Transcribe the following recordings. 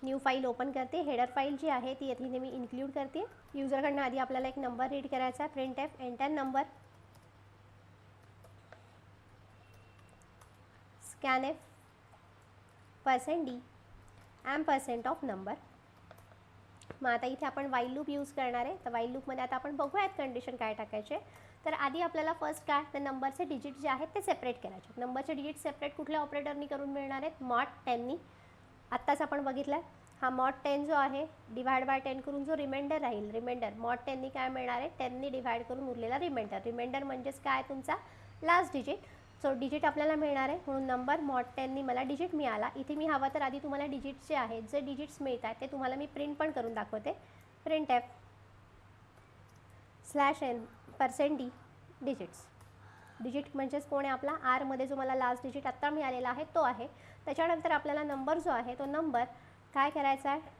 New file open करते. Header file जी आहे ती इथे मी इन्क्लूड करते. युजरकडनं आधी आपल्याला एक नंबर रीड करायचा आहे. printf enter number scanf %d ampersand of number. मग आता इथे आपण वाईल लूप यूज करणार आहे. तर वाईल लूपमध्ये आता आपण बघूयात कंडिशन काय टाकायचे. तर आधी आपल्याला फर्स्ट काय तर नंबरचे डिजिट जे आहेत ते सेपरेट करायचे. नंबरचे डिजिट सेपरेट कुठल्या ऑपरेटरनी करून मिळणार आहेत मॉड 10नी. आत्ताच आपण बघितलं हा मॉड 10 जो आहे डिवाइड बाय 10 करून जो रिमाइंडर राहील रिमाइंडर मॉड 10नी काय मिळणार आहे 10नी डिवाइड करून उरलेला रिमाइंडर म्हणजेच काय तुमचा लास्ट डिजिट. सो डिजिट आपल्याला मिळणार आहे म्हणून नंबर मॉड 10नी मला डिजिट मिळाला. इथे मी हवा तर आधी तुम्हाला डिजिट्स जे आहेत जे डिजिट्स मिळत आहेत ते तुम्हाला मी प्रिंट पण करून दाखवते. printf /n %d digits. Digit म्हणजेच कोण आहे आपला आरमध्ये जो मला लास्ट डिजिट आत्ता मिळालेला आहे तो आहे. त्याच्यानंतर आपल्याला नंबर जो आहे तो नंबर काय करायचा आहे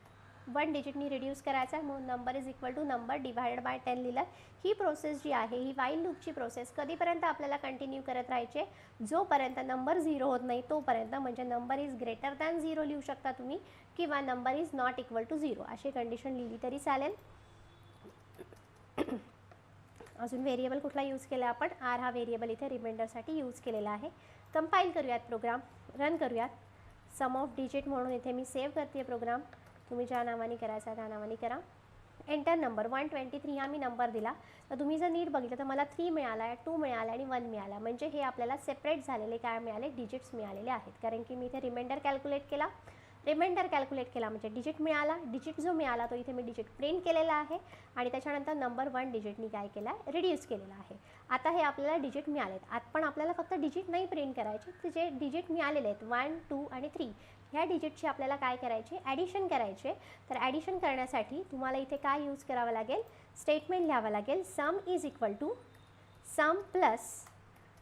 1 डिजिटनी रिड्यूस करायचा आहे म्हणून number is equal to number divided by 10 लिहिलं. ही प्रोसेस जी आहे ही वाईल लूपची प्रोसेस कधीपर्यंत आपल्याला कंटिन्यू करत राहायचे जोपर्यंत नंबर 0 होत नाही तोपर्यंत. म्हणजे नंबर इज ग्रेटर दॅन 0 लिहू शकता तुम्ही किंवा number is not equal to 0 अशी कंडिशन लिहिली तरी चालेल. अजून व्हेरिएबल कुठला यूज केला आपण आर हा व्हेरिएबल इथे रिमाइंडरसाठी यूज केलेला आहे. कंपाईल करूयात प्रोग्राम रन करूयात. सम ऑफ डिजिट म्हणून इथे मी सेव्ह करते प्रोग्राम. तुम्ही ज्या नावाने करायचा त्या नावाने करा. एंटर नंबर 123 हा मी नंबर दिला. तर तुम्ही जर नीट बघितलं तर मला 3 मिळाला आहे 2 मिळाला आणि 1 मिळाला. म्हणजे हे आपल्याला सेपरेट झालेले काय मिळाले डिजिट्स मिळालेले आहेत. कारण की मी इथे रिमाइंडर कॅल्क्युलेट केला. रिमाइंडर कॅल्क्युलेट केला म्हणजे डिजिट मिळाला. डिजिट जो मिळाला तो इथे मी डिजिट प्रिंट केलेला आहे आणि त्याच्यानंतर नंबर 1 डिजिटनी काय केला आहे रिड्यूस केलेला आहे. आता हे आपल्याला डिजिट मिळालेत. आत पण आपल्याला फक्त डिजिट नाही प्रिंट करायचे ते जे डिजिट मिळालेले आहेत 1 2 आणि 3 ह्या डिजिटची आपल्याला काय करायचे ॲडिशन करायचे. तर ॲडिशन करण्यासाठी तुम्हाला इथे काय यूज करावं लागेल स्टेटमेंट लिहावं लागेल. Sum is equal to sum plus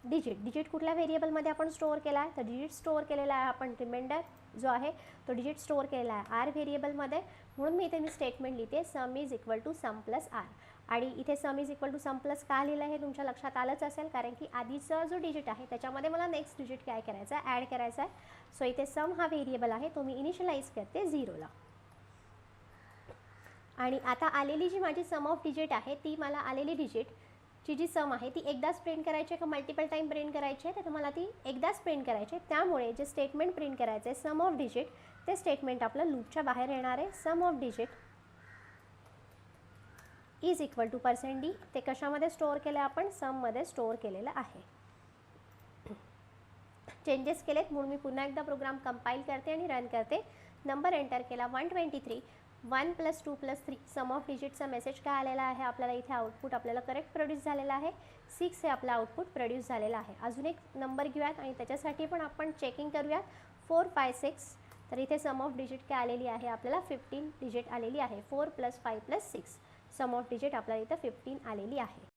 digit. Digit कुठल्या व्हेरिएबलमध्ये आपण स्टोअर केला आहे तर डिजिट स्टोअर केलेला आहे आपण रिमाइंडर जो आहे तो डिजिट स्टोअर केलेला आहे आर व्हेरिएबलमध्ये. म्हणून मी इथे स्टेटमेंट लिहिते sum is equal to sum plus r. आणि इथे sum is equal to sum plus का लिहिलं हे तुमच्या लक्षात आलंच असेल कारण की आधीचा जो डिजिट आहे त्याच्यामध्ये मला नेक्स्ट डिजिट काय करायचा आहे ॲड करायचा आहे. सो इथे सम हा व्हेरिएबल आहे तो मी इनिशियलाइज करते 0ला. आणि आता आलेली जी माझी सम ऑफ डिजिट आहे ती मला आलेली डिजिटची जी सम आहे ती एकदाच प्रिंट करायची आहे का मल्टिपल टाईम प्रिंट करायची आहे तर मला ती एकदाच प्रिंट करायची आहे. त्यामुळे जे स्टेटमेंट प्रिंट करायचं आहे सम ऑफ डिजिट ते स्टेटमेंट आपलं लूपच्या बाहेर येणार आहे. Sum of digit is equal to %d. ते कशामध्ये स्टोअर केलं आपण सममध्ये स्टोअर केलेलं आहे. चेंजेस केलेत म्हणून मी पुन्हा एकदा प्रोग्राम कंपाईल करते आणि रन करते. नंबर एंटर केला 123 1 + 2 + 3 सम ऑफ डिजिटचा मेसेज काय आलेला आहे आपल्याला इथे आउटपुट आपल्याला करेक्ट प्रोड्यूस झालेला आहे 6 हे आपलं आउटपुट प्रोड्यूस झालेलं आहे. अजून एक नंबर घेऊयात आणि त्याच्यासाठी पण आपण चेकिंग करूयात 4 5 6. तर इथे सम ऑफ डिजिट काय आलेली आहे आपल्याला 15 डिजिट आलेली आहे. 4 + 5 + 6 सम ऑफ डिजिट आपल्याला इथं 15 आलेली आहे.